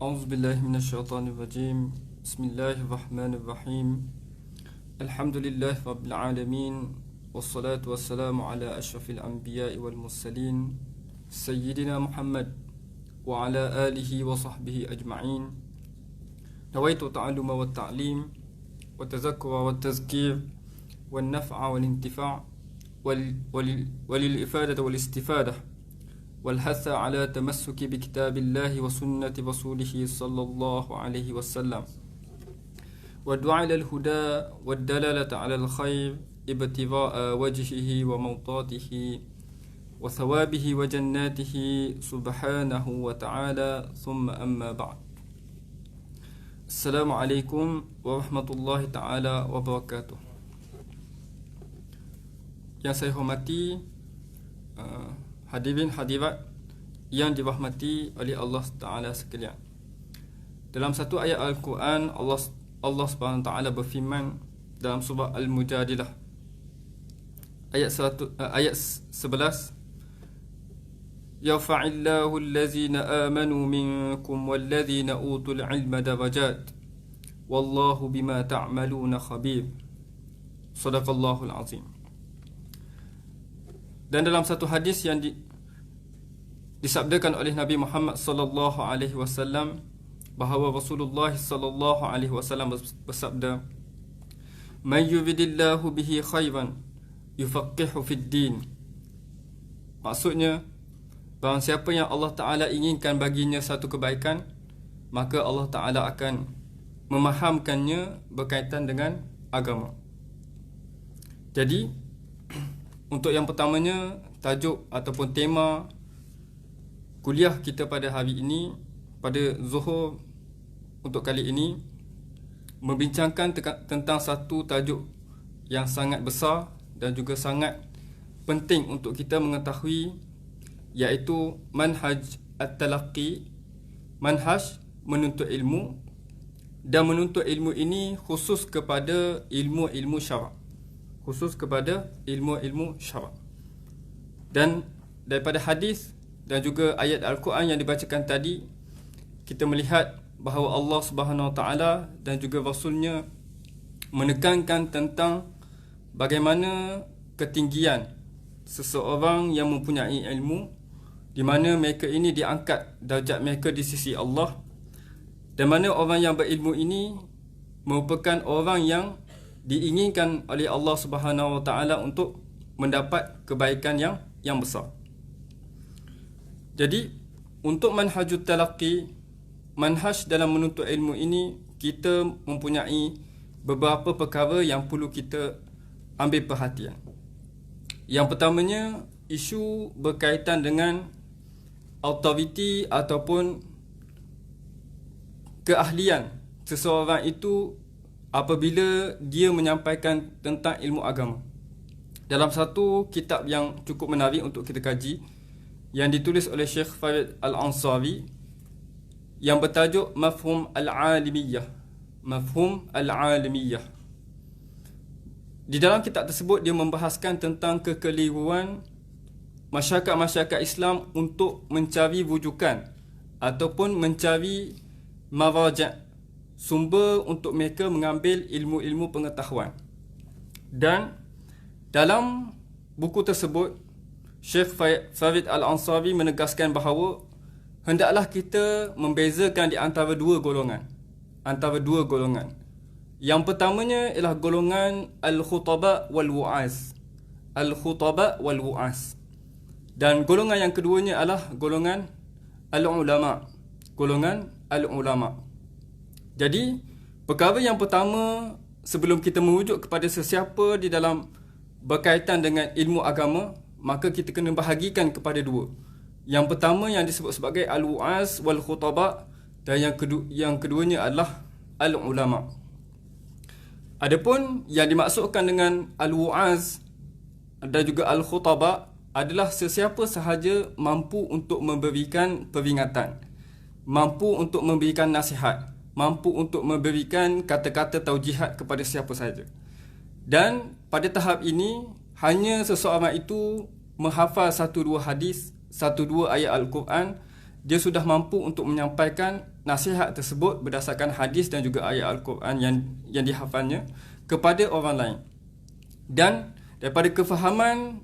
أعوذ بالله من الشيطان الرجيم. بسم الله الرحمن الرحيم. الحمد لله رب العالمين، والصلاة والسلام على أشرف الأنبياء والمرسلين سيدنا محمد وعلى آله وصحبه أجمعين. نويت التعلم والتعليم والتذكر والتذكير والنفع والانتفاع وللإفادة والاستفادة والحث على تمسك بكتاب الله وسنة رسوله صلى الله عليه وسلم، والدعاء إلى الهدى والدلالة على الخير ابتغاء وجهه ومرضاته وثوابه وجناته سبحانه وتعالى. ثم أما بعد. السلام عليكم ورحمة الله تعالى وبركاته. Yang saya hormati hadirin hadirat yang dirahmati oleh Allah Taala sekalian. Dalam satu ayat Al-Quran, Allah Subhanahu Taala berfirman dalam surah Al-Mujadilah ayat 11, Yarfa'illahu allazina amanu minkum wallazina utul ilma darajat wallahu bima ta'maluna khabir. Sadaqallahul azim. Dan dalam satu hadis yang disabdakan oleh Nabi Muhammad sallallahu alaihi wasallam, bahawa Rasulullah sallallahu alaihi wasallam bersabda, "Man yuridillahu bihi khairan yufaqihu fid din." Maksudnya, barang siapa yang Allah Taala inginkan baginya satu kebaikan, maka Allah Taala akan memahamkannya berkaitan dengan agama. Jadi untuk yang pertamanya, tajuk ataupun tema kuliah kita pada hari ini, pada Zuhur untuk kali ini, membincangkan tentang satu tajuk yang sangat besar dan juga sangat penting untuk kita mengetahui, iaitu manhaj at-talaqqi, manhaj menuntut ilmu. Dan menuntut ilmu ini khusus kepada ilmu-ilmu syarak. Dan daripada hadis dan juga ayat Al-Quran yang dibacakan tadi, kita melihat bahawa Allah Subhanahu Wa Taala dan juga Rasulnya menekankan tentang bagaimana ketinggian seseorang yang mempunyai ilmu, di mana mereka ini diangkat darjat mereka di sisi Allah, dan mana orang yang berilmu ini merupakan orang yang diinginkan oleh Allah Subhanahu Wa Taala untuk mendapat kebaikan yang besar. Jadi untuk manhajut talaqqi, manhaj dalam menuntut ilmu ini, kita mempunyai beberapa perkara yang perlu kita ambil perhatian. Yang pertamanya, isu berkaitan dengan autoriti ataupun keahlian seseorang itu apabila dia menyampaikan tentang ilmu agama. Dalam satu kitab yang cukup menarik untuk kita kaji, yang ditulis oleh Syekh Farid Al-Ansari, yang bertajuk Mafhum Al-Alimiyah. Di dalam kitab tersebut, dia membahaskan tentang kekeliruan masyarakat-masyarakat Islam untuk mencari rujukan ataupun mencari maraja', sumber untuk mereka mengambil ilmu-ilmu pengetahuan. Dan dalam buku tersebut, Syekh Farid Al-Ansari menegaskan bahawa hendaklah kita membezakan di antara dua golongan. Yang pertamanya ialah golongan Al-Khutaba wal-Wu'az. Dan golongan yang keduanya adalah golongan Al-Ulama. Jadi, perkara yang pertama, sebelum kita merujuk kepada sesiapa di dalam berkaitan dengan ilmu agama, maka kita kena bahagikan kepada dua. Yang pertama yang disebut sebagai Al-Wu'az wal-Khutaba, dan yang keduanya adalah Al-Ulama. Adapun yang dimaksudkan dengan Al-Wu'az dan juga Al-Khutaba adalah sesiapa sahaja mampu untuk memberikan peringatan, mampu untuk memberikan nasihat, mampu untuk memberikan kata-kata taujihat kepada siapa sahaja. Dan pada tahap ini, hanya seseorang itu menghafal satu dua hadis, satu dua ayat Al-Quran, dia sudah mampu untuk menyampaikan nasihat tersebut berdasarkan hadis dan juga ayat Al-Quran yang dihafalnya kepada orang lain. Dan daripada kefahaman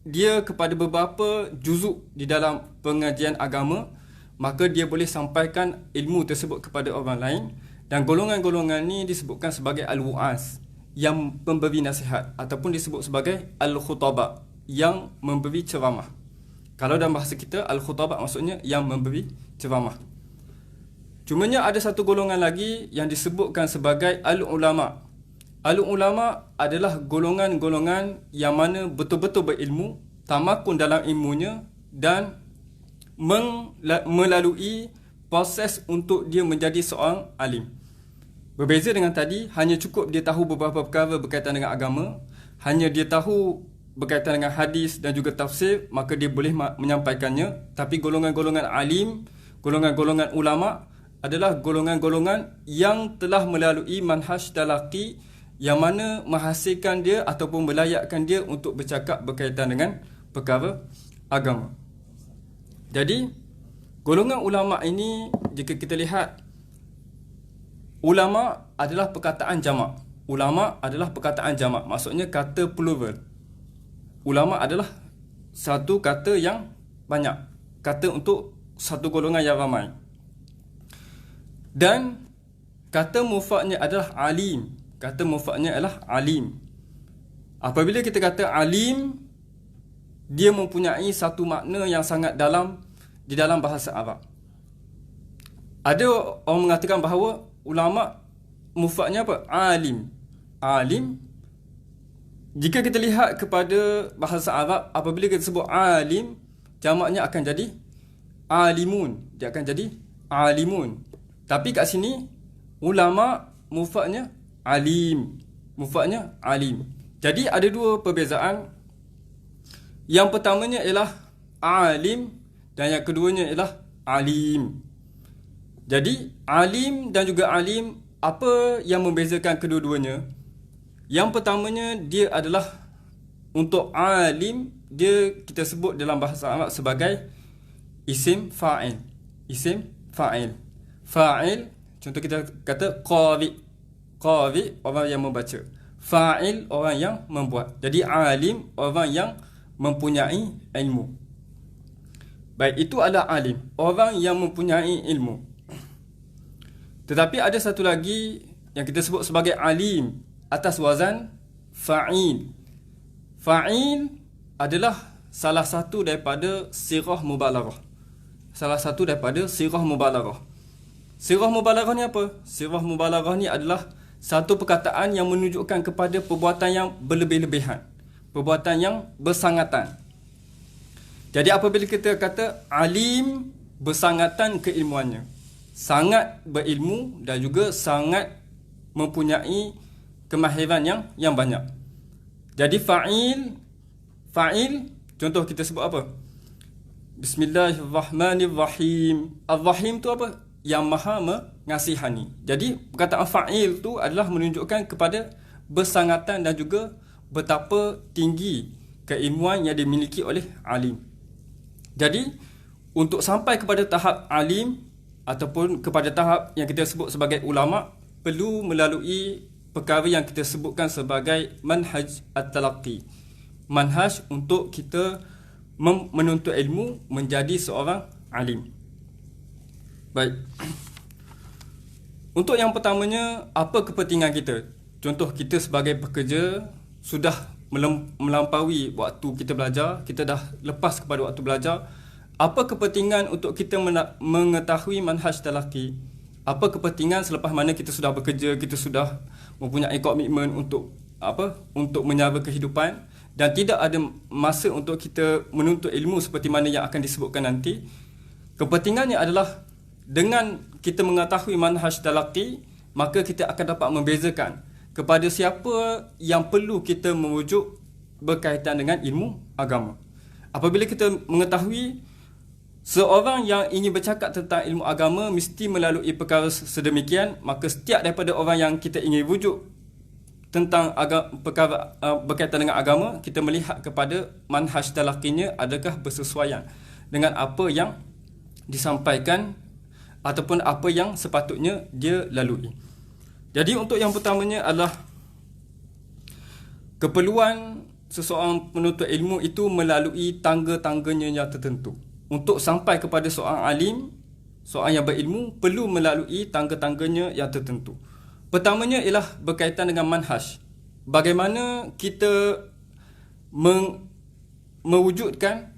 dia kepada beberapa juzuk di dalam pengajian agama, maka dia boleh sampaikan ilmu tersebut kepada orang lain. Dan golongan-golongan ni disebutkan sebagai al-wu'az, yang memberi nasihat, ataupun disebut sebagai al-khutaba, yang memberi ceramah. Kalau dalam bahasa kita, al-khutaba maksudnya yang memberi ceramah. Cumanya ada satu golongan lagi yang disebutkan sebagai al-ulama. Al-ulama adalah golongan-golongan yang mana betul-betul berilmu, tamakun dalam ilmunya, dan melalui proses untuk dia menjadi seorang alim. Berbeza dengan tadi, hanya cukup dia tahu beberapa perkara berkaitan dengan agama, hanya dia tahu berkaitan dengan hadis dan juga tafsir, maka dia boleh menyampaikannya. Tapi golongan-golongan alim, golongan-golongan ulama adalah golongan-golongan yang telah melalui manhaj talaqi, yang mana menghasilkan dia ataupun melayakkan dia untuk bercakap berkaitan dengan perkara agama. Jadi, golongan ulama ini, jika kita lihat, ulama adalah perkataan jamak. Ulama adalah perkataan jamak, maksudnya kata plural. Ulama adalah satu kata yang banyak, kata untuk satu golongan yang ramai. Dan kata mufradnya adalah alim. Kata mufradnya adalah alim. Apabila kita kata alim, dia mempunyai satu makna yang sangat dalam di dalam bahasa Arab. Ada orang mengatakan bahawa ulama mufradnya apa? Alim. Alim. Jika kita lihat kepada bahasa Arab, apabila kita sebut alim, jamaknya akan jadi alimun. Dia akan jadi alimun. Tapi kat sini, ulama mufradnya alim. Mufradnya alim. Jadi ada dua perbezaan. Yang pertamanya ialah alim dan yang keduanya ialah alim. Jadi, alim dan juga alim, apa yang membezakan kedua-duanya? Yang pertamanya, dia adalah untuk alim, dia kita sebut dalam bahasa Arab sebagai isim fa'il. Isim fa'il. Fa'il, contoh kita kata qari. Qari, orang yang membaca. Fa'il, orang yang membuat. Jadi, alim, orang yang mempunyai ilmu. Baik, itu adalah alim, orang yang mempunyai ilmu. Tetapi ada satu lagi yang kita sebut sebagai alim atas wazan fa'il. Fa'il adalah salah satu daripada sirah mubalaghah. Salah satu daripada sirah mubalaghah. Sirah mubalaghah ni apa? Sirah mubalaghah ni adalah satu perkataan yang menunjukkan kepada perbuatan yang berlebih-lebihan, perbuatan yang bersangatan. Jadi apabila kita kata alim, bersangatan keilmuannya, sangat berilmu dan juga sangat mempunyai kemahiran yang banyak. Jadi fa'il, contoh kita sebut apa? Bismillahirrahmanirrahim. Ar-Rahim tu apa? Yang maha mengasihani. Jadi perkataan fa'il tu adalah menunjukkan kepada bersangatan dan juga betapa tinggi keilmuan yang dimiliki oleh alim. Jadi untuk sampai kepada tahap alim ataupun kepada tahap yang kita sebut sebagai ulama, perlu melalui perkara yang kita sebutkan sebagai manhaj at-talaqi. Manhaj untuk kita menuntut ilmu menjadi seorang alim. Baik. Untuk yang pertamanya, apa kepentingan kita? Contoh kita sebagai pekerja sudah melampaui waktu kita belajar, kita dah lepas kepada waktu belajar. Apa kepentingan untuk kita mengetahui manhaj talaqi? Apa kepentingan selepas mana kita sudah bekerja, kita sudah mempunyai komitmen untuk untuk menyara kehidupan dan tidak ada masa untuk kita menuntut ilmu seperti mana yang akan disebutkan nanti. Kepentingannya adalah dengan kita mengetahui manhaj talaqi, maka kita akan dapat membezakan kepada siapa yang perlu kita merujuk berkaitan dengan ilmu agama. Apabila kita mengetahui seorang yang ingin bercakap tentang ilmu agama mesti melalui perkara sedemikian, maka setiap daripada orang yang kita ingin rujuk tentang perkara berkaitan dengan agama, kita melihat kepada manhaj talaqinya adakah bersesuaian dengan apa yang disampaikan ataupun apa yang sepatutnya dia lalui. Jadi untuk yang pertamanya adalah keperluan seseorang penuntut ilmu itu melalui tangga-tangganya yang tertentu. Untuk sampai kepada seorang alim, seorang yang berilmu, perlu melalui tangga-tangganya yang tertentu. Pertamanya ialah berkaitan dengan manhaj. Bagaimana kita mewujudkan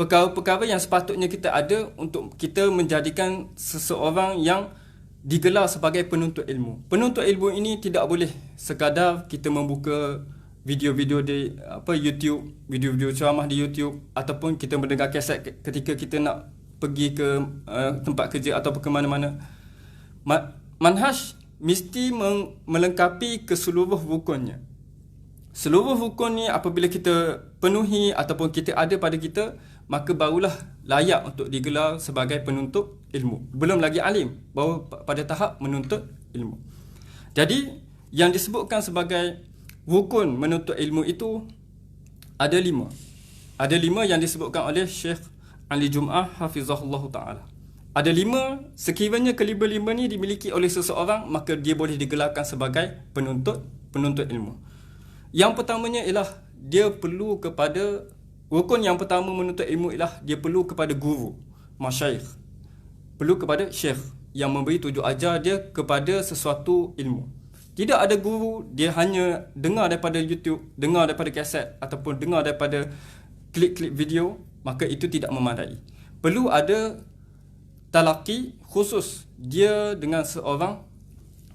perkara-perkara yang sepatutnya kita ada untuk kita menjadikan seseorang yang digelar sebagai penuntut ilmu. Penuntut ilmu ini tidak boleh sekadar kita membuka video-video di YouTube, video-video ceramah di YouTube, ataupun kita mendengar kaset ketika kita nak pergi ke tempat kerja ataupun ke mana-mana. Manhaj mesti melengkapi keseluruh rukunnya. Seluruh rukun ni apabila kita penuhi ataupun kita ada pada kita, maka barulah layak untuk digelar sebagai penuntut ilmu. Belum lagi alim, baru pada tahap menuntut ilmu. Jadi yang disebutkan sebagai rukun menuntut ilmu itu ada 5. Ada 5 yang disebutkan oleh Syekh Ali Jum'ah hafizahullah ta'ala. Ada 5, sekiranya kelima-lima ni dimiliki oleh seseorang, maka dia boleh digelarkan sebagai penuntut ilmu. Yang pertamanya ialah dia perlu kepada, rukun yang pertama menuntut ilmu ialah dia perlu kepada guru, masyayikh. Perlu kepada syekh yang memberi tujuh ajar dia kepada sesuatu ilmu. Tidak ada guru, dia hanya dengar daripada YouTube, dengar daripada kaset ataupun dengar daripada klik-klik video, maka itu tidak memadai. Perlu ada talaqi khusus dia dengan seorang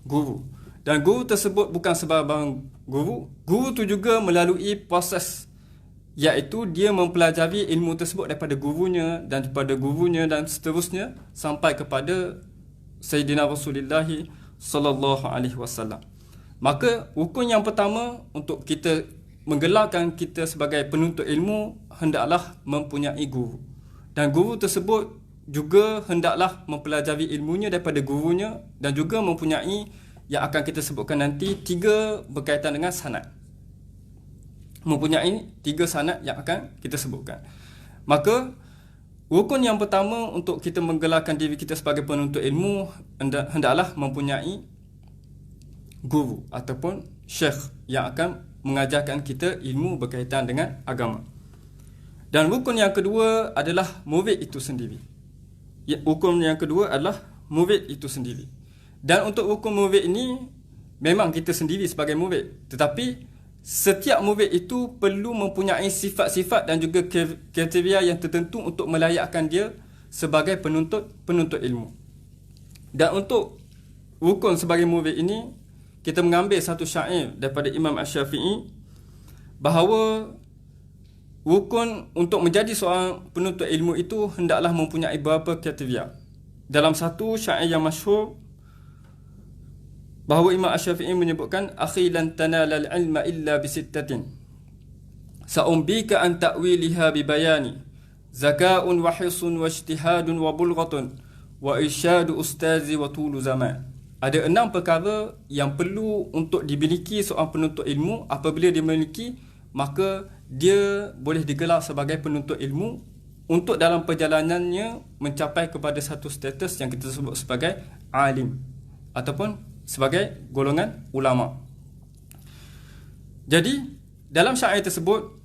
guru. Dan guru tersebut bukan sebarang guru. Guru tu juga melalui proses, iaitu dia mempelajari ilmu tersebut daripada gurunya dan daripada gurunya dan seterusnya sampai kepada Sayyidina Rasulullah sallallahu alaihi wasallam. Maka rukun yang pertama untuk kita menggelarkan kita sebagai penuntut ilmu hendaklah mempunyai guru. Dan guru tersebut juga hendaklah mempelajari ilmunya daripada gurunya dan juga mempunyai yang akan kita sebutkan nanti 3 berkaitan dengan sanad. Mempunyai 3 sanad yang akan kita sebutkan. Maka rukun yang pertama untuk kita menggelarkan diri kita sebagai penuntut ilmu hendaklah mempunyai guru ataupun syekh yang akan mengajarkan kita ilmu berkaitan dengan agama. Dan rukun yang kedua adalah murid itu sendiri. Rukun yang kedua adalah murid itu sendiri. Dan untuk rukun murid ini memang kita sendiri sebagai murid, tetapi setiap murid itu perlu mempunyai sifat-sifat dan juga kriteria yang tertentu untuk melayakkan dia sebagai penuntut ilmu. Dan untuk rukun sebagai murid ini, kita mengambil satu syair daripada Imam Asy-Syafi'i bahawa rukun untuk menjadi seorang penuntut ilmu itu hendaklah mempunyai beberapa kriteria. Dalam satu syair yang masyhur, bahawa Imam Asy-Syafi'i menyebutkan, akhi lan tanalal ilma illa bisittatin sa'umbika an ta'wiliha bibayani zaka'un wa hisun wa ijtihadun wa bulghatun wa irsyadu ustazi wa tulu zaman. Ada 6 perkara yang perlu untuk dimiliki seorang penuntut ilmu. Apabila dia memiliki, maka dia boleh digelar sebagai penuntut ilmu untuk dalam perjalanannya mencapai kepada satu status yang kita sebut sebagai alim ataupun sebagai golongan ulama. Jadi dalam syair tersebut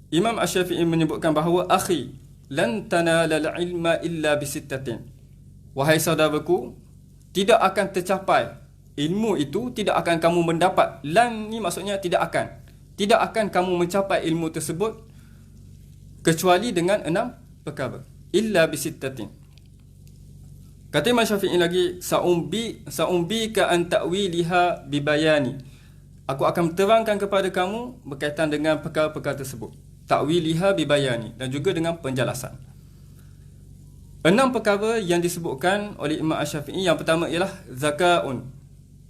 Imam Asy-Syafi'i menyebutkan bahawa akhi lan tanalal ilma illa bisittatin, wahai saudaraku, tidak akan tercapai ilmu itu, tidak akan kamu mendapat, lan ni maksudnya tidak akan kamu mencapai ilmu tersebut kecuali dengan 6 perkara. Illa bisittatin. Kata Imam Syafi'i lagi, sa'umbi ka an ta'wiliha bibayani. Aku akan terangkan kepada kamu berkaitan dengan perkara-perkara tersebut. Ta'wiliha bibayani, dan juga dengan penjelasan. 6 perkara yang disebutkan oleh Imam Asy-Syafi'i. Yang pertama ialah zaka'un.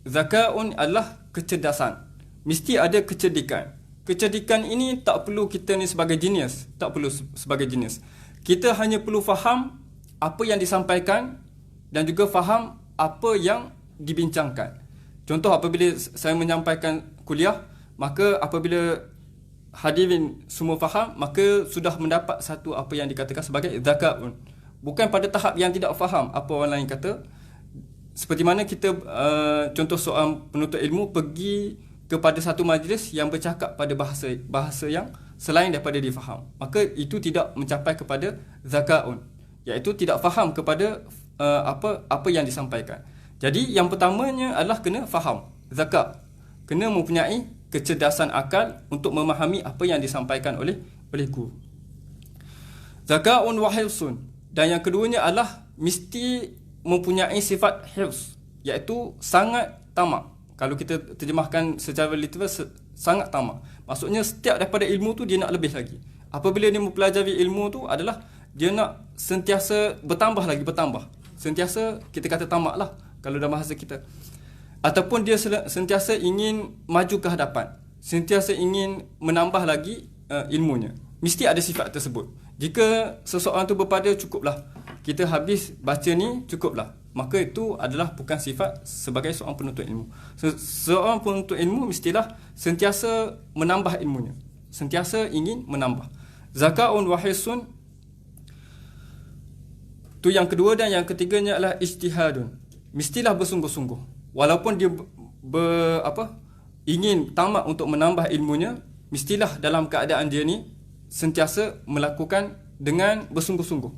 Zaka'un adalah kecerdasan. Mesti ada kecerdikan. Kecerdikan ini tak perlu kita ni sebagai genius. Tak perlu sebagai genius. Kita hanya perlu faham apa yang disampaikan dan juga faham apa yang dibincangkan. Contoh, apabila saya menyampaikan kuliah, maka apabila hadirin semua faham, maka sudah mendapat satu apa yang dikatakan sebagai zaka'un. bukan pada tahap yang tidak faham apa orang lain kata. Seperti mana kita contoh seorang penuntut ilmu pergi kepada satu majlis yang bercakap pada bahasa yang selain daripada dia faham, maka itu tidak mencapai kepada zakaun, iaitu tidak faham kepada apa yang disampaikan. Jadi yang pertamanya adalah kena faham zakat, kena mempunyai kecerdasan akal untuk memahami apa yang disampaikan oleh guru. Zakaun wa hifsun, dan yang keduanya adalah mesti mempunyai sifat hifz, iaitu sangat tamak. Kalau kita terjemahkan secara literal, sangat tamak. Maksudnya setiap daripada ilmu tu dia nak lebih lagi. Apabila dia mempelajari ilmu tu adalah dia nak sentiasa bertambah. Sentiasa kita kata tamak lah kalau dalam bahasa kita. Ataupun dia sentiasa ingin maju ke hadapan, sentiasa ingin menambah lagi ilmunya. Mesti ada sifat tersebut. Jika seseorang tu berpada cukuplah, kita habis baca ni cukuplah, maka itu adalah bukan sifat sebagai seorang penuntut ilmu. Seorang penuntut ilmu mestilah sentiasa menambah ilmunya, sentiasa ingin menambah. Zakaun wa hisun, tu yang kedua. Dan yang ketiganya adalah ijtihadun, mestilah bersungguh-sungguh. Walaupun dia ingin tamak untuk menambah ilmunya, mestilah dalam keadaan dia ni sentiasa melakukan dengan bersungguh-sungguh,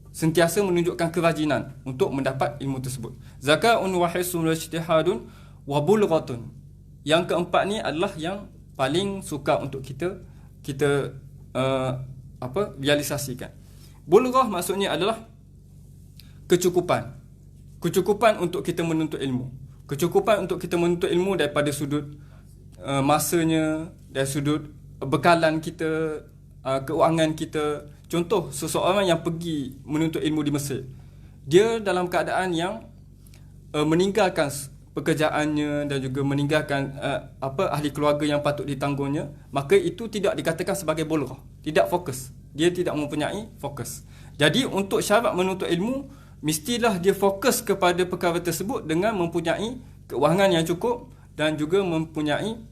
sentiasa menunjukkan kerajinan untuk mendapat ilmu tersebut. Zakaun wa hisun wa ijtihadun wa bulghatun. Yang keempat ni adalah yang paling sukar untuk kita realisasikan. Bulghah maksudnya adalah kecukupan untuk kita menuntut ilmu. Kecukupan untuk kita menuntut ilmu daripada sudut masanya, dari sudut bekalan kita, keuangan kita. Contoh, seseorang yang pergi menuntut ilmu di Mesir, dia dalam keadaan yang meninggalkan pekerjaannya dan juga meninggalkan ahli keluarga yang patut ditanggungnya, maka itu tidak dikatakan sebagai bulghah, tidak fokus. Dia tidak mempunyai fokus. Jadi untuk syarat menuntut ilmu, mestilah dia fokus kepada perkara tersebut dengan mempunyai keuangan yang cukup dan juga mempunyai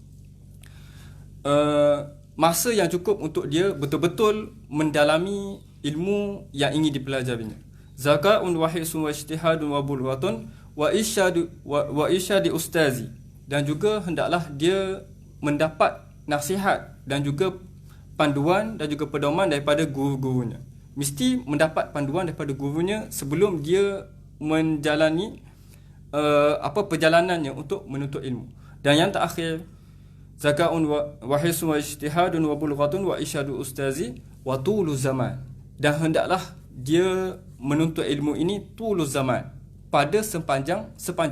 masa yang cukup untuk dia betul-betul mendalami ilmu yang ingin dipelajarinya. Zaka'un wa hisun wa ijtihadun wa bulghatun wa irsyadi ustazi, dan juga hendaklah dia mendapat nasihat dan juga panduan dan juga pedoman daripada guru-gurunya. Mesti mendapat panduan daripada gurunya sebelum dia menjalani perjalanannya untuk menuntut ilmu. Dan yang terakhir, zaka'un wa hisun wa ijtihadun wa bulghatun wa irsyadu ustazi wa tulu zaman, dan hendaklah dia menuntut ilmu ini tulu zaman, pada sepanjang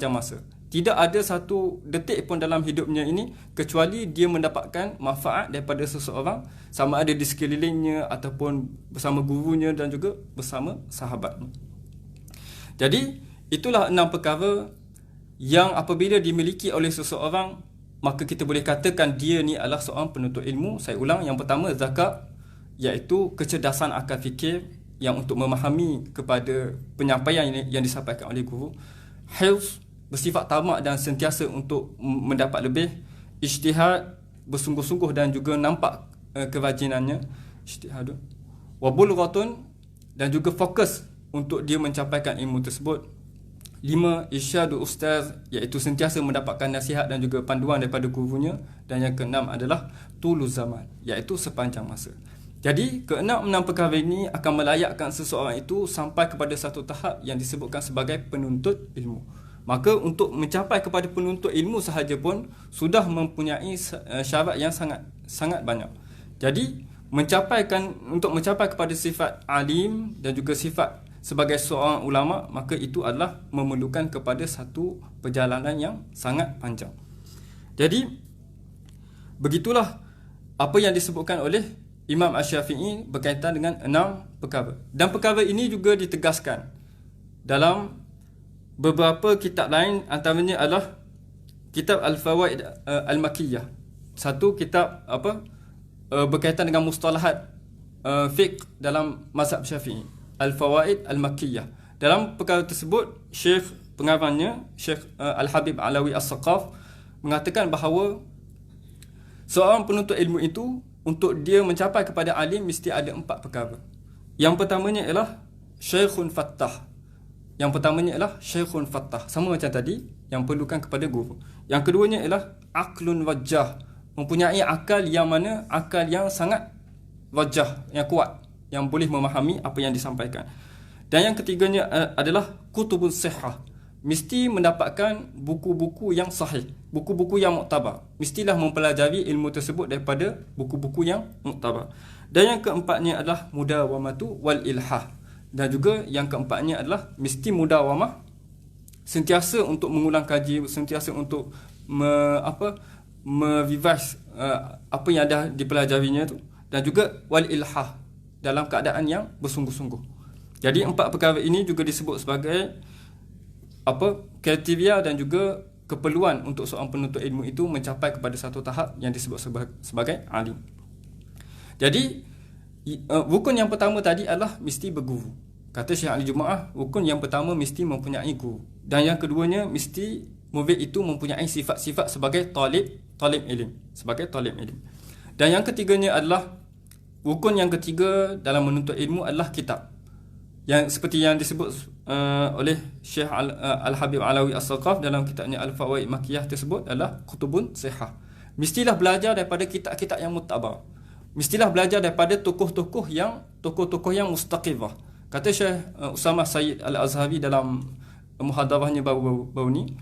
masa. Tidak ada satu detik pun dalam hidupnya ini kecuali dia mendapatkan manfaat daripada seseorang, sama ada di sekelilingnya ataupun bersama gurunya dan juga bersama sahabatnya. Jadi itulah 6 perkara yang apabila dimiliki oleh seseorang, maka kita boleh katakan dia ni adalah seorang penuntut ilmu. Saya ulang, yang pertama zakat, iaitu kecerdasan akal fikir yang untuk memahami kepada penyampaian yang disampaikan oleh guru. Hifz, bersifat tamak dan sentiasa untuk mendapat lebih. Ijtihad, bersungguh-sungguh dan juga nampak kerajinannya. Ijtihad. Wa bulghatun, dan juga fokus untuk dia mencapaikan ilmu tersebut. 5. Irsyadu ustaz, iaitu sentiasa mendapatkan nasihat dan juga panduan daripada gurunya. Dan yang ke-6 adalah tulu zaman, iaitu sepanjang masa. Jadi ke-6 perkara ini akan melayakkan seseorang itu sampai kepada satu tahap yang disebutkan sebagai penuntut ilmu. Maka untuk mencapai kepada penuntut ilmu sahaja pun sudah mempunyai syarat yang sangat banyak. Jadi untuk mencapai kepada sifat alim dan juga sifat sebagai seorang ulama, maka itu adalah memerlukan kepada satu perjalanan yang sangat panjang. Jadi begitulah apa yang disebutkan oleh Imam Asy-Syafi'i berkaitan dengan 6 perkara. Dan perkara ini juga ditegaskan dalam beberapa kitab lain, antaranya adalah kitab Al-Fawaid Al-Makkiyah. Satu kitab berkaitan dengan mustalahat fiqh dalam mazhab Syafi'i, Al-Fawaid Al-Makkiyah. Dalam perkara tersebut, Syekh pengarangnya, Syekh Al-Habib Alawi As-Saqaf, mengatakan bahawa seorang penuntut ilmu itu untuk dia mencapai kepada alim mesti ada 4 perkara. Yang pertamanya ialah Syekhun Fattah. Yang pertamanya ialah Syekhun Fattah, sama macam tadi, yang perlukan kepada guru. Yang keduanya ialah Aqlun Wajjah, mempunyai akal yang mana akal yang sangat wajah, yang kuat, yang boleh memahami apa yang disampaikan. Dan yang ketiganya adalah Kutubun Sihah, mesti mendapatkan buku-buku yang sahih, buku-buku yang muktabar. Mestilah mempelajari ilmu tersebut daripada buku-buku yang muktabar. Dan yang keempatnya adalah Mudawamatu wal Ilhah. Dan juga yang keempatnya adalah mesti mudawamah, sentiasa untuk mengulang kaji, sentiasa untuk merevise apa yang dah dipelajarinya tu, dan juga wal ilhah, dalam keadaan yang bersungguh-sungguh. Jadi empat perkara ini juga disebut sebagai kriteria dan juga keperluan untuk seorang penuntut ilmu itu mencapai kepada satu tahap yang disebut sebagai alim. Jadi rukun yang pertama tadi adalah mesti berguru. Kata Syekh Ali Jumaah, rukun yang pertama mesti mempunyai guru. Dan yang keduanya mesti murid itu mempunyai sifat-sifat sebagai talib ilm, sebagai talib ilm. Dan yang ketiganya adalah rukun yang ketiga dalam menuntut ilmu adalah kitab. Yang seperti yang disebut oleh Syekh Al-Habib Alawi As-Saqaf dalam kitabnya Al-Fawaid Makiyah tersebut adalah Kutubun Sihah. Mestilah belajar daripada kitab-kitab yang mutabar. Mestilah belajar daripada tokoh-tokoh yang mustaqifah. Kata Syekh Usamah Sayyid Al-Azhari dalam muhadarahnya baru ni,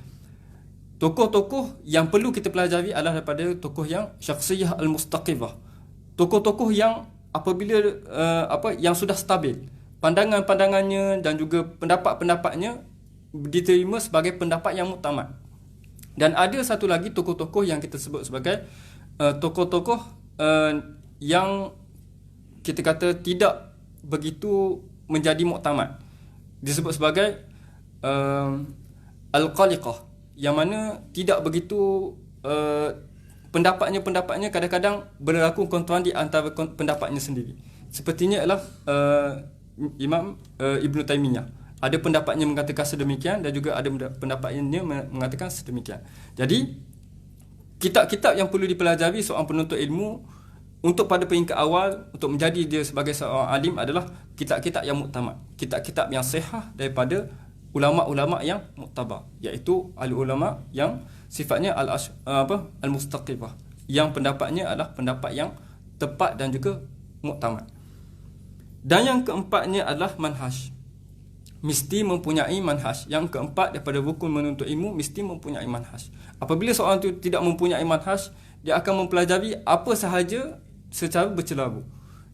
tokoh-tokoh yang perlu kita pelajari adalah daripada tokoh yang syakhsiyah al-mustaqifah. Tokoh-tokoh yang apabila yang sudah stabil, pandangan-pandangannya dan juga pendapat-pendapatnya diterima sebagai pendapat yang muktamad. Dan ada satu lagi tokoh-tokoh yang kita sebut sebagai tokoh-tokoh yang kita kata tidak begitu menjadi muktamad, disebut sebagai al-qaliqah, yang mana tidak begitu pendapatnya kadang-kadang berlaku kontra di antara pendapatnya sendiri. Sepertinya ialah Imam Ibn Taymiyah, ada pendapatnya mengatakan sedemikian dan juga ada pendapatnya mengatakan sedemikian. Jadi kitab-kitab yang perlu dipelajari seorang penuntut ilmu untuk pada peringkat awal untuk menjadi dia sebagai seorang alim adalah kitab-kitab yang muktamad, kitab-kitab yang sahih daripada ulama-ulama yang muktabar, iaitu al-ulama yang sifatnya al-mustaqifah, yang pendapatnya adalah pendapat yang tepat dan juga muktamad. Dan yang keempatnya adalah manhaj, mesti mempunyai manhaj. Yang keempat daripada rukun menuntut ilmu, mesti mempunyai manhaj. Apabila seorang itu tidak mempunyai manhaj, dia akan mempelajari apa sahaja secara bercelaru.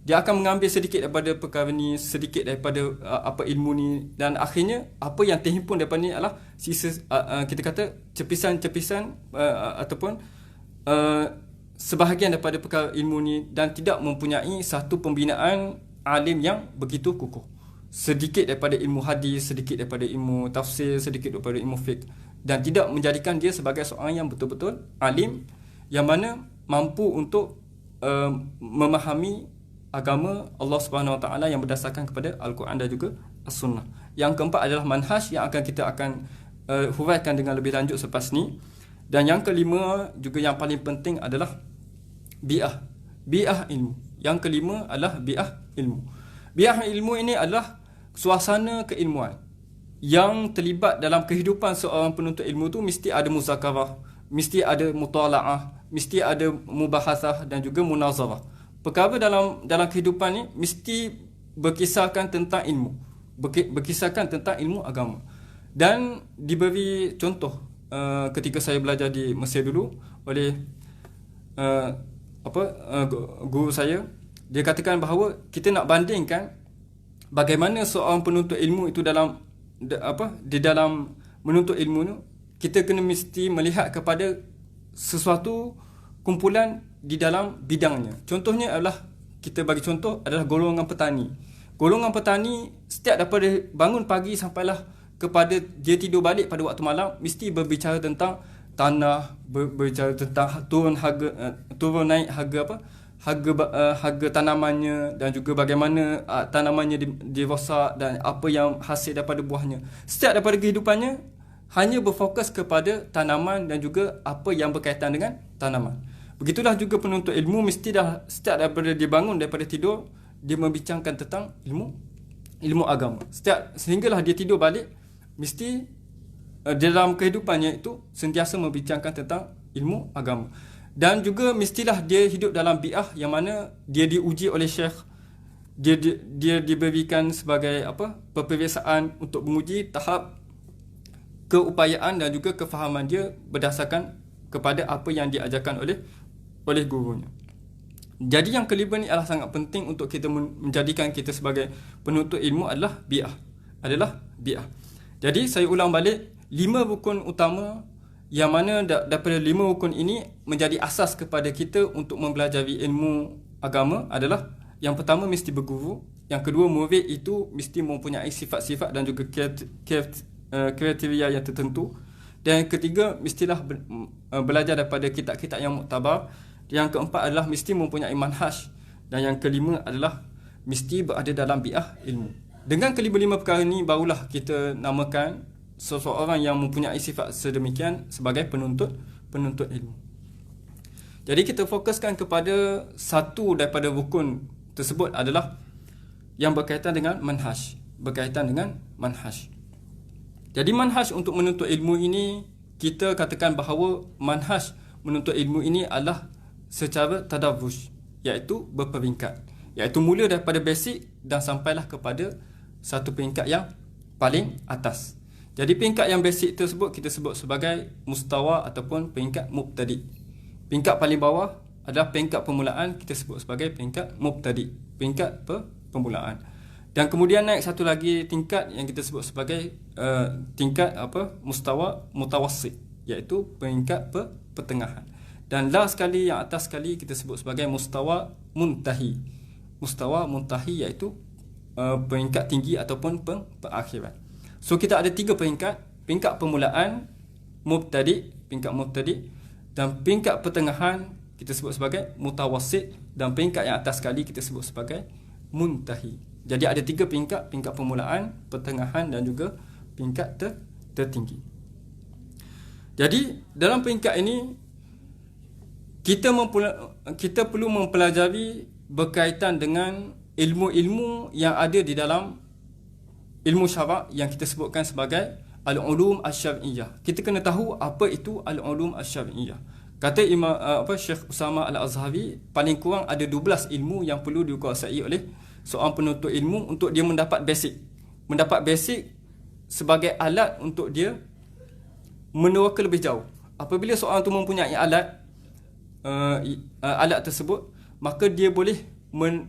Dia akan mengambil sedikit daripada perkara ni, sedikit daripada ilmu ni, dan akhirnya apa yang terhimpun daripada ni adalah sisa kita kata cepisan-cepisan ataupun sebahagian daripada perkara ilmu ni, dan tidak mempunyai satu pembinaan alim yang begitu kukuh. Sedikit daripada ilmu hadis, sedikit daripada ilmu tafsir, sedikit daripada ilmu fiqh, dan tidak menjadikan dia sebagai seorang yang betul-betul alim yang mana mampu untuk memahami agama Allah Subhanahu Wa Taala yang berdasarkan kepada Al-Quran dan juga As-Sunnah. Yang keempat adalah manhaj, yang kita akan huraikan dengan lebih lanjut selepas ni. Dan yang kelima juga yang paling penting adalah bi'ah ilmu. Yang kelima adalah bi'ah ilmu. Bi'ah ilmu ini adalah suasana keilmuan yang terlibat dalam kehidupan seorang penuntut ilmu tu. Mesti ada muzakarah, mesti ada mutala'ah, mesti ada mubahasah dan juga munazarah. Perkara dalam kehidupan ni mesti berkisahkan tentang ilmu, berkisahkan tentang ilmu agama. Dan diberi contoh ketika saya belajar di Mesir dulu oleh guru saya. Dia katakan bahawa kita nak bandingkan bagaimana seorang penuntut ilmu itu di dalam menuntut ilmu tu, kita kena mesti melihat kepada sesuatu kumpulan di dalam bidangnya. Contohnya adalah, kita bagi contoh adalah golongan petani. Golongan petani setiap daripada bangun pagi sampailah kepada dia tidur balik pada waktu malam, mesti berbicara tentang tanah, berbicara tentang turun naik harga tanamannya, dan juga bagaimana tanamannya dirosak dan apa yang hasil daripada buahnya. Setiap daripada kehidupannya hanya berfokus kepada tanaman dan juga apa yang berkaitan dengan tanaman. Begitulah juga penuntut ilmu, mesti dah setiap daripada dia bangun daripada tidur, dia membincangkan tentang ilmu ilmu agama. Sehinggalah dia tidur balik, mesti dalam kehidupannya itu sentiasa membincangkan tentang ilmu agama. Dan juga mestilah dia hidup dalam bi'ah yang mana dia diuji oleh syekh. Dia diberikan sebagai peperiksaan untuk menguji tahap keupayaan dan juga kefahaman dia berdasarkan kepada apa yang diajarkan oleh gurunya. Jadi yang kelima ni adalah sangat penting untuk kita menjadikan kita sebagai penuntut ilmu adalah bi'ah. Jadi saya ulang balik, 5 rukun utama yang mana daripada 5 rukun ini menjadi asas kepada kita untuk mempelajari ilmu agama adalah: yang pertama, mesti berguru. Yang kedua, murid itu mesti mempunyai sifat-sifat dan juga kriteria yang tertentu. Dan yang ketiga, mestilah belajar daripada kitab-kitab yang muktabar. Yang keempat adalah mesti mempunyai manhaj. Dan yang kelima adalah mesti berada dalam bi'ah ilmu. Dengan kelima-lima perkara ini, barulah kita namakan seseorang yang mempunyai sifat sedemikian sebagai penuntut ilmu. Jadi kita fokuskan kepada satu daripada rukun tersebut adalah yang berkaitan dengan manhaj. Jadi manhaj untuk menuntut ilmu ini, kita katakan bahawa manhaj menuntut ilmu ini adalah secara tadarruj, iaitu berperingkat. Iaitu mula daripada basic dan sampailah kepada satu peringkat yang paling atas. Jadi peringkat yang basic tersebut kita sebut sebagai mustawa ataupun peringkat mubtadi. Peringkat paling bawah adalah peringkat permulaan, kita sebut sebagai peringkat mubtadi, peringkat permulaan. Dan kemudian naik satu lagi tingkat yang kita sebut sebagai tingkat mustawa mutawassit, iaitu peringkat pertengahan. Dan last sekali, yang atas sekali, kita sebut sebagai mustawa muntahi. Mustawa muntahi iaitu peringkat tinggi ataupun perakhiran. So kita ada 3 peringkat: peringkat permulaan, peringkat mubtadi, dan peringkat pertengahan kita sebut sebagai mutawassit, dan peringkat yang atas sekali kita sebut sebagai muntahi. Jadi ada 3 peringkat: peringkat permulaan, pertengahan dan juga peringkat tertinggi. Jadi dalam peringkat ini kita perlu mempelajari berkaitan dengan ilmu-ilmu yang ada di dalam ilmu syarak yang kita sebutkan sebagai al-ulum asy-syar'iyyah. Kita kena tahu apa itu al-ulum asy-syar'iyyah. Kata Syekh Usama Al-Azhari, paling kurang ada 12 ilmu yang perlu dikuasai oleh seorang penuntut ilmu untuk dia mendapat basic. Mendapat basic sebagai alat untuk dia meneraka lebih jauh. Apabila seorang itu mempunyai alat tersebut, maka dia boleh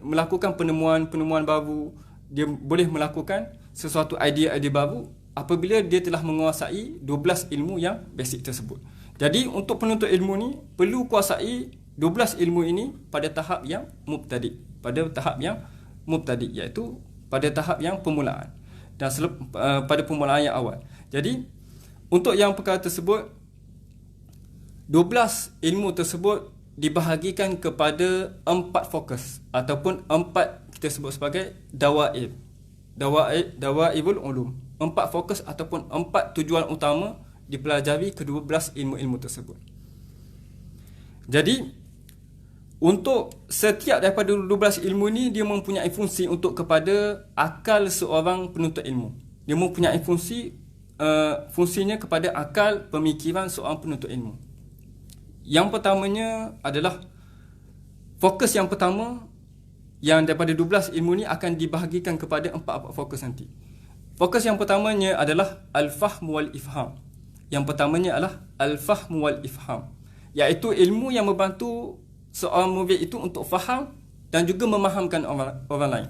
melakukan penemuan-penemuan baru, dia boleh melakukan sesuatu idea-idea baru apabila dia telah menguasai 12 ilmu yang basic tersebut. Jadi untuk penuntut ilmu ni perlu kuasai 12 ilmu ini pada tahap yang mubtadi, iaitu pada tahap yang permulaan dan pada permulaan yang awal. Jadi untuk yang perkara tersebut, 12 ilmu tersebut dibahagikan kepada 4 fokus ataupun 4 kita sebut sebagai dawaibul ulum. 4 fokus ataupun 4 tujuan utama dipelajari ke-12 ilmu-ilmu tersebut. Jadi untuk setiap daripada 12 ilmu ni, dia mempunyai fungsi untuk kepada akal seorang penuntut ilmu. Dia mempunyai fungsinya kepada akal pemikiran seorang penuntut ilmu. Yang pertamanya adalah fokus yang pertama, yang daripada 12 ilmu ni akan dibahagikan kepada 4 fokus nanti. Fokus yang pertamanya adalah al-fahm wal ifham. Yang pertamanya adalah al-fahm wal ifham, iaitu ilmu yang membantu seorang murid itu untuk faham dan juga memahamkan orang lain.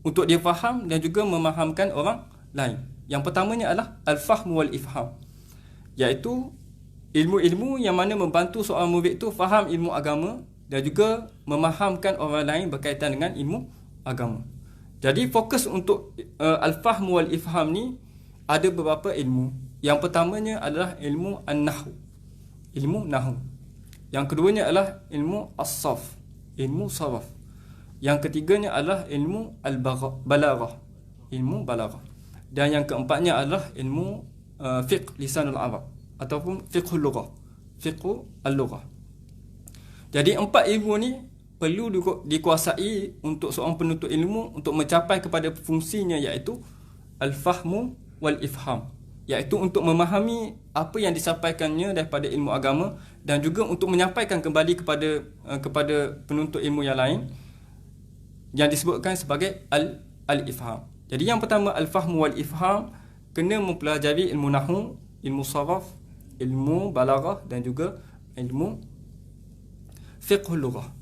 Untuk dia faham dan juga memahamkan orang lain. Yang pertamanya adalah al-fahm wal ifham, iaitu ilmu-ilmu yang mana membantu seorang murid itu faham ilmu agama dan juga memahamkan orang lain berkaitan dengan ilmu agama. Jadi fokus untuk al-fahm wal ifham ni ada beberapa ilmu. Yang pertamanya adalah ilmu an-nahwu, ilmu nahwu. Yang keduanya adalah ilmu as-sarf, ilmu saraf. Yang ketiganya adalah ilmu al-balaghah, ilmu balaghah. Dan yang keempatnya adalah ilmu fiqh lisanul arab ataupun fiqhul lughah, fiqh al-lughah. Jadi 4 ilmu ni perlu dikuasai untuk seorang penuntut ilmu untuk mencapai kepada fungsinya, iaitu al-fahmu wal ifham, iaitu untuk memahami apa yang disampaikannya daripada ilmu agama dan juga untuk menyampaikan kembali kepada penuntut ilmu yang lain yang disebutkan sebagai al-ifham. Jadi yang pertama, al-fahmu wal ifham, kena mempelajari ilmu nahwu, ilmu saraf, ilmu balaghah dan juga ilmu fiqhul lughah.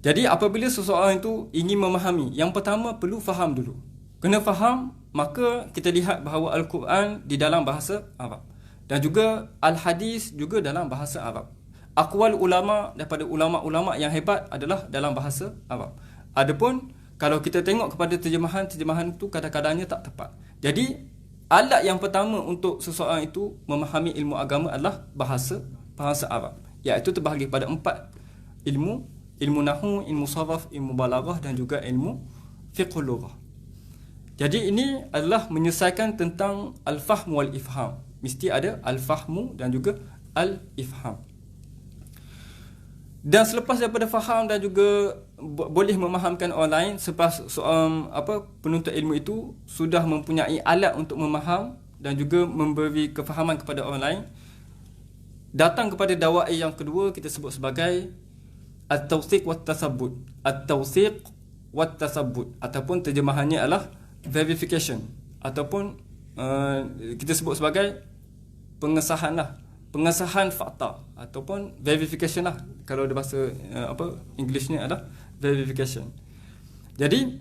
Jadi apabila seseorang itu ingin memahami, yang pertama perlu faham dulu. Kena faham, maka kita lihat bahawa Al-Quran di dalam bahasa Arab dan juga Al-Hadis juga dalam bahasa Arab. Aqwal ulama daripada ulama-ulama yang hebat adalah dalam bahasa Arab. Adapun kalau kita tengok kepada terjemahan itu kadang-kadangnya tak tepat. Jadi alat yang pertama untuk seseorang itu memahami ilmu agama adalah bahasa Arab, iaitu terbahagi pada 4 ilmu: ilmu nahwu, ilmu saraf, ilmu balaghah dan juga ilmu fiqhul lughah. Jadi ini adalah menyelesaikan tentang al-fahm wal ifham. Mesti ada al-fahmu dan juga al-ifham. Dan selepas daripada faham dan juga boleh memahamkan orang lain, selepas seorang penuntut ilmu itu sudah mempunyai alat untuk memaham dan juga memberi kefahaman kepada orang lain, datang kepada dakwai yang kedua, kita sebut sebagai at-tawsiq wat tasabbut. At-tawsiq wat tasabbut ataupun terjemahannya adalah verification ataupun kita sebut sebagai pengesahan fakta ataupun verification lah, kalau ada bahasa Englishnya adalah verification. Jadi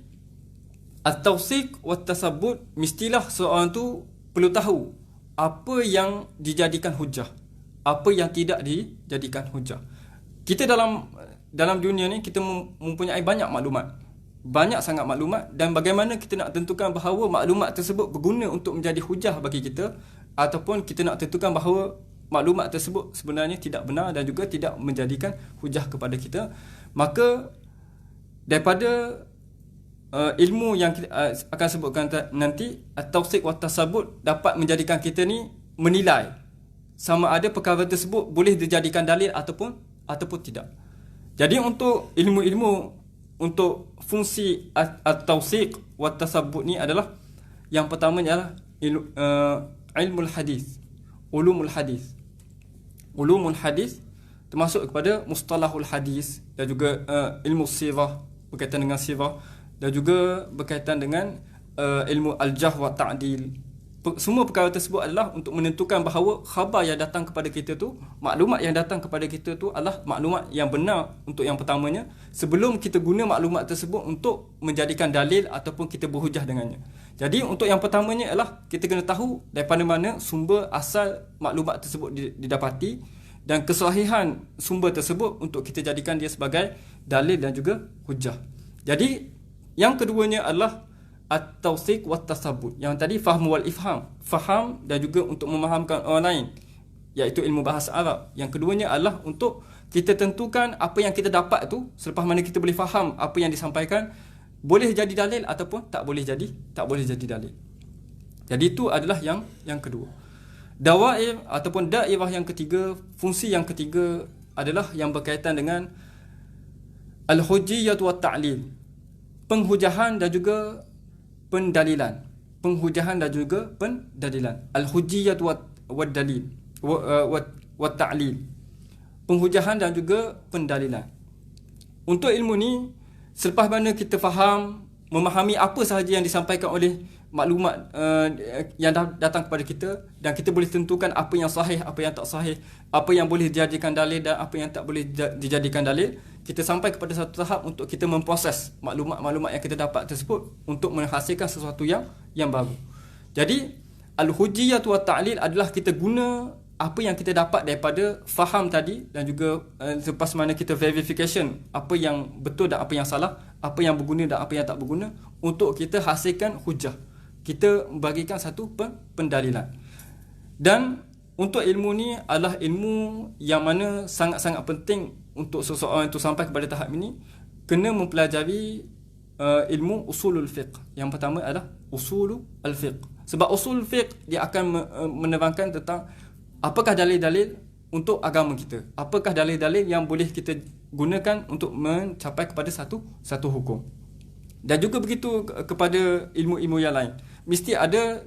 at-tawsiq wat tasabbut, mestilah seorang tu perlu tahu apa yang dijadikan hujah, apa yang tidak dijadikan hujah. Kita dalam dunia ni kita mempunyai banyak sangat maklumat, dan bagaimana kita nak tentukan bahawa maklumat tersebut berguna untuk menjadi hujah bagi kita, ataupun kita nak tentukan bahawa maklumat tersebut sebenarnya tidak benar dan juga tidak menjadikan hujah kepada kita. Maka daripada ilmu yang kita akan sebutkan nanti, at-tawsiq wat tasabbut dapat menjadikan kita ni menilai sama ada perkara tersebut boleh dijadikan dalil ataupun tidak. Jadi untuk ilmu-ilmu, untuk fungsi at-tawsiq wat tasabbut ni adalah, yang pertama adalah ilmu hadis, ulumul hadis. Ulumul hadis termasuk kepada mustalahul hadis dan juga ilmu sirah, berkaitan dengan sirah, dan juga berkaitan dengan ilmu al-jarh wa ta'dil. Semua perkara tersebut adalah untuk menentukan bahawa khabar yang datang kepada kita tu, maklumat yang datang kepada kita tu adalah maklumat yang benar untuk yang pertamanya, sebelum kita guna maklumat tersebut untuk menjadikan dalil ataupun kita berhujah dengannya. Jadi untuk yang pertamanya adalah kita kena tahu daripada mana sumber asal maklumat tersebut didapati dan kesahihan sumber tersebut untuk kita jadikan dia sebagai dalil dan juga hujah. Jadi yang keduanya adalah at-tawsiq wat tasabbut. Yang tadi fahmu wal ifham, faham dan juga untuk memahamkan orang lain, iaitu ilmu bahasa Arab. Yang keduanya adalah untuk kita tentukan apa yang kita dapat tu, selepas mana kita boleh faham apa yang disampaikan, boleh jadi dalil ataupun tak boleh jadi dalil. Jadi itu adalah yang kedua. Dawair ataupun dairah yang ketiga, fungsi yang ketiga adalah yang berkaitan dengan al-hujjiyah wa ta'lil, penghujahan dan juga pendalilan. Al-hujjiyah wa dalil wa ta'lil, penghujahan dan juga pendalilan. Untuk ilmu ni, selepas mana kita faham, memahami apa sahaja yang disampaikan oleh maklumat yang datang kepada kita, dan kita boleh tentukan apa yang sahih, apa yang tak sahih, apa yang boleh dijadikan dalil dan apa yang tak boleh dijadikan dalil, kita sampai kepada satu tahap untuk kita memproses maklumat-maklumat yang kita dapat tersebut untuk menghasilkan sesuatu yang baru. Jadi al-hujjiyah wa ta'lil adalah kita guna apa yang kita dapat daripada faham tadi, dan juga selepas mana kita verification apa yang betul dan apa yang salah, apa yang berguna dan apa yang tak berguna, untuk kita hasilkan hujah, kita bagikan satu pendalilan. Dan untuk ilmu ni adalah ilmu yang mana sangat-sangat penting untuk seseorang itu sampai kepada tahap ini, kena mempelajari ilmu usulul fiqh. Yang pertama adalah usulul fiqh. Sebab usulul fiqh dia akan menerangkan tentang apakah dalil-dalil untuk agama kita, apakah dalil-dalil yang boleh kita gunakan untuk mencapai kepada satu hukum. Dan juga begitu kepada ilmu-ilmu yang lain. Mesti ada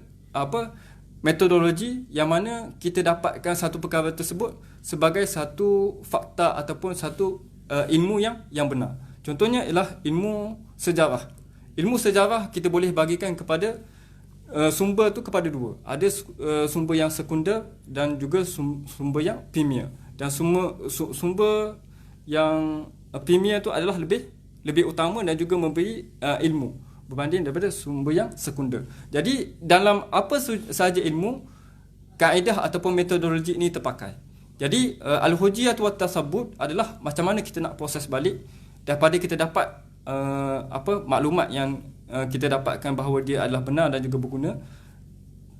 metodologi yang mana kita dapatkan satu perkara tersebut sebagai satu fakta ataupun satu ilmu yang benar. Contohnya ialah ilmu sejarah. Ilmu sejarah kita boleh bagikan kepada sumber tu kepada dua. Ada sumber yang sekunder dan juga sumber yang primer. Dan sumber yang primer tu adalah lebih utama dan juga memberi ilmu berbanding daripada sumber yang sekunder. Jadi dalam apa sahaja ilmu, kaedah ataupun metodologi ini terpakai. Jadi al-hujjiyah wa tasabbut adalah macam mana kita nak proses balik daripada kita dapat maklumat yang kita dapatkan bahawa dia adalah benar dan juga berguna.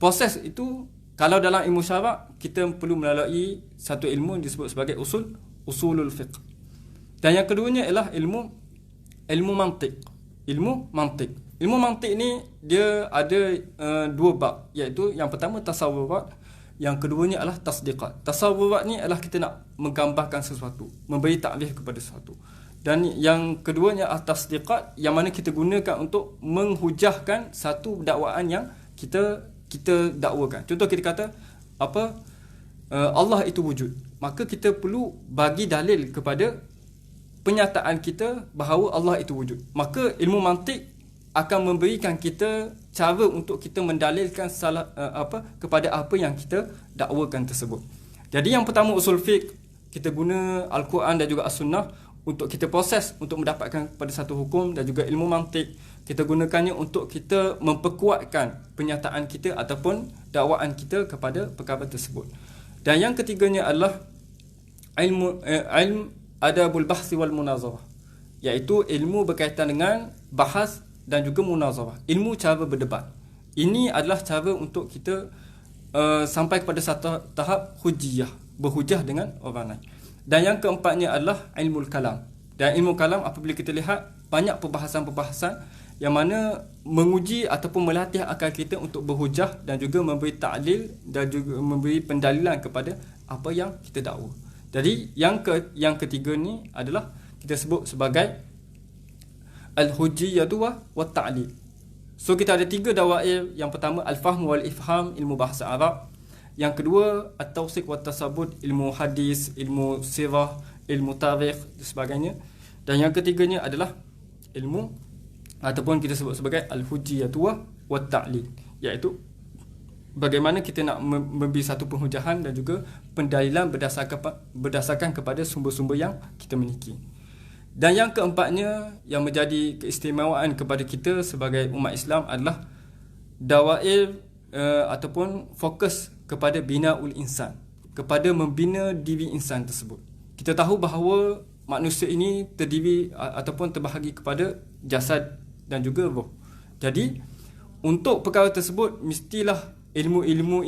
Proses itu kalau dalam ilmu syarak kita perlu melalui satu ilmu disebut sebagai usulul fiqh. Dan yang keduanya ialah ilmu mantiq. Ilmu mantiq ni dia ada dua bab, iaitu yang pertama tasawurat, yang keduanya adalah tasdiqat. Tasawurat ni adalah kita nak menggambarkan sesuatu, memberi takrif kepada sesuatu. Dan yang keduanya adalah tasdiqat, yang mana kita gunakan untuk menghujahkan satu dakwaan yang kita dakwakan. Contoh kita kata Allah itu wujud. Maka kita perlu bagi dalil kepada penyataan kita bahawa Allah itu wujud. Maka ilmu mantik akan memberikan kita cara untuk kita mendalilkan kepada apa yang kita dakwakan tersebut. Jadi yang pertama usul fiqh, kita guna Al-Quran dan juga As-Sunnah untuk kita proses untuk mendapatkan kepada satu hukum, dan juga ilmu mantik kita gunakannya untuk kita memperkuatkan pernyataan kita ataupun dakwaan kita kepada perkara tersebut. Dan yang ketiganya adalah ilmu adabul bahsi wal munazarah, iaitu ilmu berkaitan dengan bahas dan juga munazarah, ilmu cara berdebat. Ini adalah cara untuk kita sampai kepada satu tahap hujjiyah, berhujah dengan orang lain. Dan yang keempatnya adalah ilmu kalam. Dan ilmu kalam apabila kita lihat banyak perbahasan-perbahasan yang mana menguji ataupun melatih akal kita untuk berhujah dan juga memberi ta'lil dan juga memberi pendalilan kepada apa yang kita dakwa. Jadi yang ketiga ni adalah kita sebut sebagai al-hujjiyah wa ta'lil. So kita ada tiga dawair. Yang pertama al-fahm wal ifham, ilmu bahasa Arab. Yang kedua at-tawsiq wa tasabbut, ilmu hadis, ilmu sirah, ilmu tarikh dan sebagainya. Dan yang ketiganya adalah ilmu ataupun kita sebut sebagai al-hujjiyah wa ta'lil, iaitu bagaimana kita nak memberi satu penhujahan dan juga pendalilan berdasarkan kepada sumber-sumber yang kita miliki. Dan yang keempatnya yang menjadi keistimewaan kepada kita sebagai umat Islam adalah dawair ataupun fokus kepada binaul insan, kepada membina diri insan tersebut. Kita tahu bahawa manusia ini terdiri ataupun terbahagi kepada jasad dan juga roh. Jadi untuk perkara tersebut mestilah ilmu-ilmu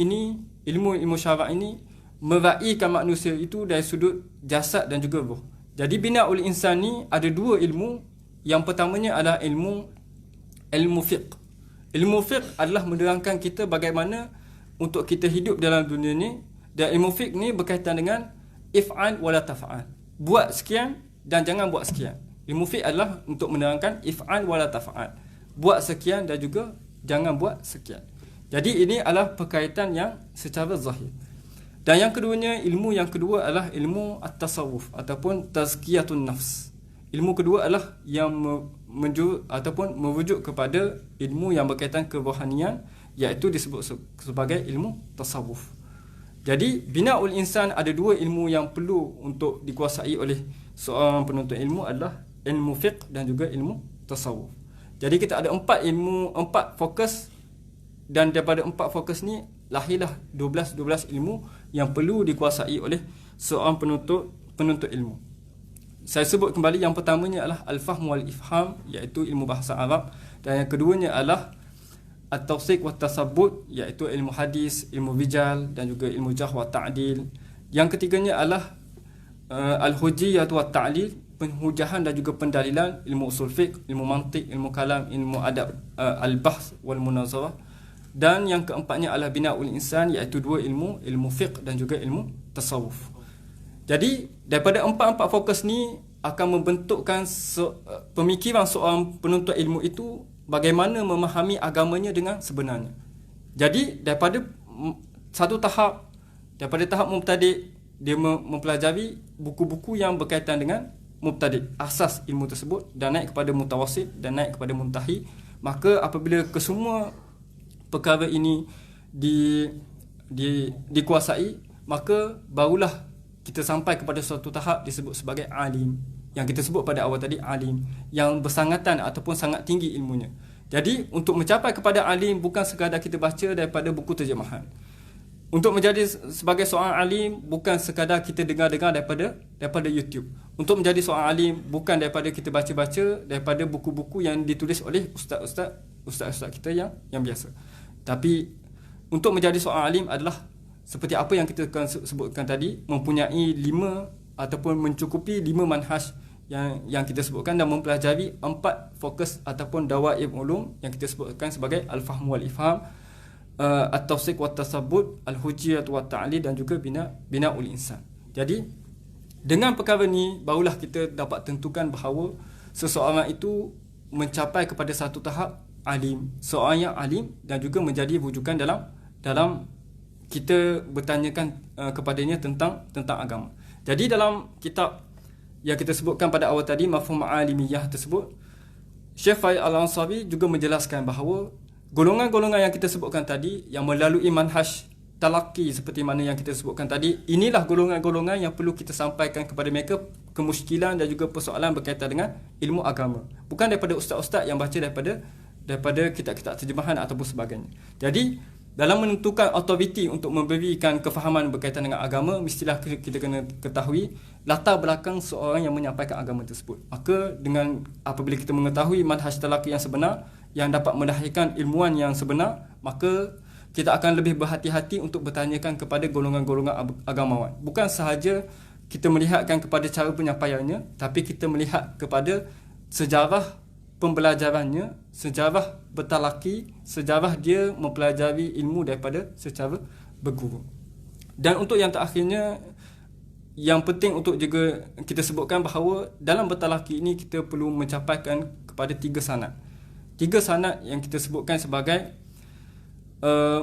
syarak ini meraihkan manusia itu dari sudut jasad dan juga roh. Jadi binaul insan ni ada dua ilmu. Yang pertamanya adalah ilmu fiqh. Ilmu fiqh adalah menerangkan kita bagaimana untuk kita hidup dalam dunia ni. Dan ilmu fiqh ni berkaitan dengan if'al wala taf'al. Buat sekian dan jangan buat sekian. Ilmu fiqh adalah untuk menerangkan if'al wala taf'al. Buat sekian dan juga jangan buat sekian. Jadi ini adalah perkaitan yang secara zahir. Dan yang kedua adalah ilmu at-tasawuf ataupun tazkiyatun nafs. Ilmu kedua adalah yang merujuk kepada ilmu yang berkaitan kerohanian, iaitu disebut sebagai ilmu tasawuf. Jadi binaul insan ada dua ilmu yang perlu untuk dikuasai oleh seorang penuntut ilmu, adalah ilmu fiqh dan juga ilmu tasawuf. Jadi kita ada empat fokus, dan daripada empat fokus ni lahirlah 12 ilmu yang perlu dikuasai oleh seorang penuntut ilmu. Saya sebut kembali, yang pertamanya adalah al-fahm wal ifham, iaitu ilmu bahasa Arab. Dan yang keduanya adalah at-tawsiq wa tasabbut, iaitu ilmu hadis, ilmu rijal dan juga ilmu jarh wa ta'dil. Yang ketiganya adalah al-hujjiyah wa ta'lil, penhujahan dan juga pendalilan, ilmu usul fiqh, ilmu mantiq, ilmu kalam, ilmu adab, al-bahth wal munazarah. Dan yang keempatnya adalah binaul insan, iaitu dua ilmu fiqh dan juga ilmu tasawuf. Jadi daripada empat fokus ni akan membentukkan pemikiran seorang penuntut ilmu itu bagaimana memahami agamanya dengan sebenarnya. Jadi daripada tahap mubtadi', dia mempelajari buku-buku yang berkaitan dengan mubtadi', asas ilmu tersebut, dan naik kepada mutawassit dan naik kepada muntahi. Maka apabila kesemua perkara ini dikuasai, maka barulah kita sampai kepada suatu tahap disebut sebagai alim, yang kita sebut pada awal tadi, alim yang bersangatan ataupun sangat tinggi ilmunya. Jadi untuk mencapai kepada alim bukan sekadar kita baca daripada buku terjemahan. Untuk menjadi sebagai seorang alim bukan sekadar kita dengar-dengar daripada YouTube. Untuk menjadi seorang alim bukan daripada kita baca-baca daripada buku-buku yang ditulis oleh ustaz-ustaz kita yang biasa. Tapi untuk menjadi seorang alim adalah seperti apa yang kita akan sebutkan tadi, mempunyai 5 ataupun mencukupi 5 manhaj yang kita sebutkan, dan mempelajari 4 fokus ataupun dawaib ulum yang kita sebutkan sebagai al-fahm wal ifham, at-tawsiq wa tasabbut, al-hujjiyah wa ta'lil, dan juga bina'ul insan. Jadi dengan perkara ni barulah kita dapat tentukan bahawa seseorang itu mencapai kepada satu tahap alim, seorang yang alim, dan juga menjadi rujukan dalam kita bertanyakan kepadanya tentang agama. Jadi dalam kitab yang kita sebutkan pada awal tadi, Mafhum Alimiyah tersebut, Syekh Faid Al-Ansabi juga menjelaskan bahawa golongan-golongan yang kita sebutkan tadi yang melalui manhaj talaqi seperti mana yang kita sebutkan tadi, inilah golongan-golongan yang perlu kita sampaikan kepada mereka kemusykilan dan juga persoalan berkaitan dengan ilmu agama, bukan daripada ustaz-ustaz yang baca daripada kitab-kitab terjemahan ataupun sebagainya. Jadi dalam menentukan autoriti untuk memberikan kefahaman berkaitan dengan agama, mestilah kita kena ketahui latar belakang seorang yang menyampaikan agama tersebut. Maka dengan apabila kita mengetahui manhaj talaqi yang sebenar, yang dapat melahirkan ilmuwan yang sebenar, maka kita akan lebih berhati-hati untuk bertanyakan kepada golongan-golongan agamawan. Bukan sahaja kita melihatkan kepada cara penyampaiannya, tapi kita melihat kepada sejarah pembelajarannya, sejarah bertalaki, sejarah dia mempelajari ilmu daripada secara berguru. Dan untuk yang terakhirnya, yang penting untuk juga kita sebutkan bahawa dalam bertalaki ini kita perlu mencapaikan kepada 3 sanad. 3 sanad yang kita sebutkan sebagai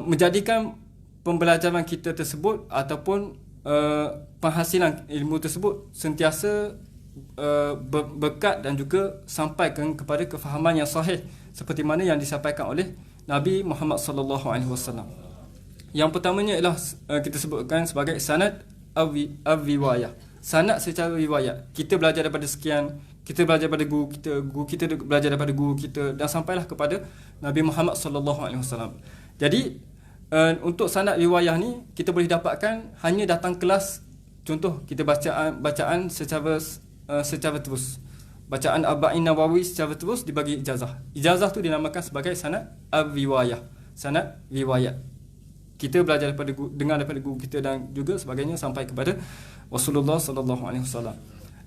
menjadikan pembelajaran kita tersebut ataupun penghasilan ilmu tersebut sentiasa berkat dan juga sampaikan kepada kefahaman yang sahih seperti mana yang disampaikan oleh Nabi Muhammad sallallahu alaihi wasallam. Yang pertamanya ialah kita sebutkan sebagai sanad ar-riwayah. Sanad secara riwayat. Kita belajar daripada sekian, kita belajar daripada guru kita belajar daripada guru kita, dan sampailah kepada Nabi Muhammad sallallahu alaihi wasallam. Jadi untuk sanad riwayah ni kita boleh dapatkan hanya datang kelas. Contoh kita bacaan secara terus, bacaan Arba'in Nawawi secara terus dibagi ijazah. Ijazah tu dinamakan sebagai sanad ar-riwayah, sanad riwayat. Kita belajar dengar daripada guru kita dan juga sebagainya sampai kepada Rasulullah sallallahu alaihi wasallam.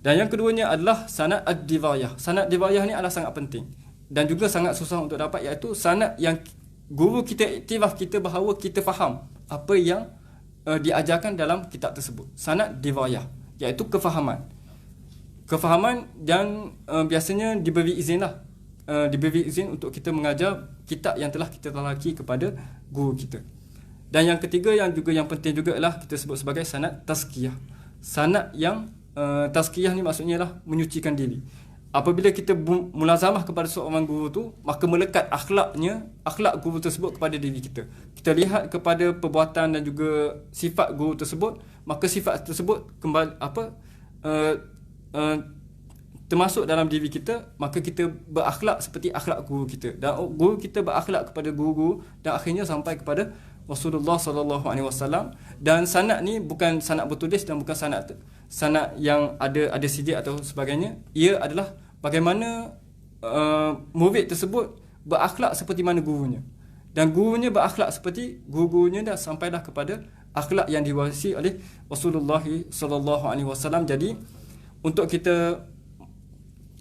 Dan yang keduanya adalah sanad ad-dirayah. Sanad dirayah ni adalah sangat penting dan juga sangat susah untuk dapat, iaitu sanad yang guru kita iktiraf kita bahawa kita faham apa yang diajarkan dalam kitab tersebut. Sanad dirayah, iaitu kefahaman dan biasanya diberi izin untuk kita mengajar kitab yang telah kita talaki kepada guru kita. Dan yang ketiga yang penting juga ialah kita sebut sebagai sanad tazkiyah. Sanad yang tazkiyah ni maksudnya ialah menyucikan diri. Apabila kita mulazamah kepada seorang guru tu, maka melekat akhlak guru tersebut kepada diri kita. Kita lihat kepada perbuatan dan juga sifat guru tersebut, maka sifat tersebut kembali termasuk dalam diri kita, maka kita berakhlak seperti akhlak guru kita. Dan guru kita berakhlak kepada guru dan akhirnya sampai kepada Rasulullah sallallahu alaihi wasallam. Dan sanad ni bukan sanad bertulis dan bukan sanad yang ada sidik atau sebagainya. Ia adalah bagaimana murid tersebut berakhlak seperti mana gurunya, dan gurunya berakhlak seperti guru-gurunya, dah sampailah kepada akhlak yang diwarisi oleh Rasulullah sallallahu alaihi wasallam. Jadi untuk kita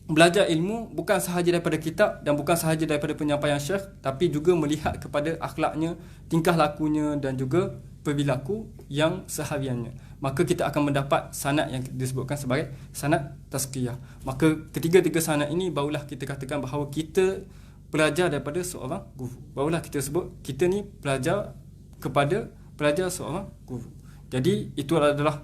belajar ilmu bukan sahaja daripada kitab dan bukan sahaja daripada penyampaian syekh, tapi juga melihat kepada akhlaknya, tingkah lakunya dan juga perilaku yang sehariannya, maka kita akan mendapat sanad yang disebutkan sebagai sanad tazkiyah. Maka ketiga-tiga sanad ini barulah kita katakan bahawa kita pelajar daripada seorang guru. Barulah kita sebut kita ni pelajar kepada pelajar seorang guru. Jadi itu adalah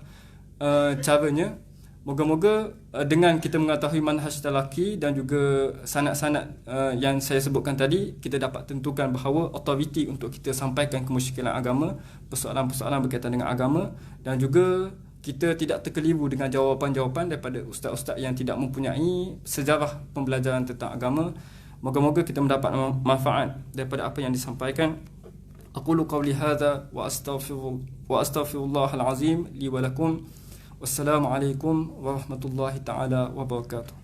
caranya. Moga-moga dengan kita mengetahui manhaj talaqi dan juga sanad-sanad yang saya sebutkan tadi, kita dapat tentukan bahawa autoriti untuk kita sampaikan kemusykilan agama, persoalan-persoalan berkaitan dengan agama, dan juga kita tidak terkeliru dengan jawapan-jawapan daripada ustaz-ustaz yang tidak mempunyai sejarah pembelajaran tentang agama. Moga-moga kita mendapat manfaat daripada apa yang disampaikan. Aqulu qawli hadza wa astaghfirullahal azim li wa lakum. Wassalamualaikum warahmatullahi taala wabarakatuh.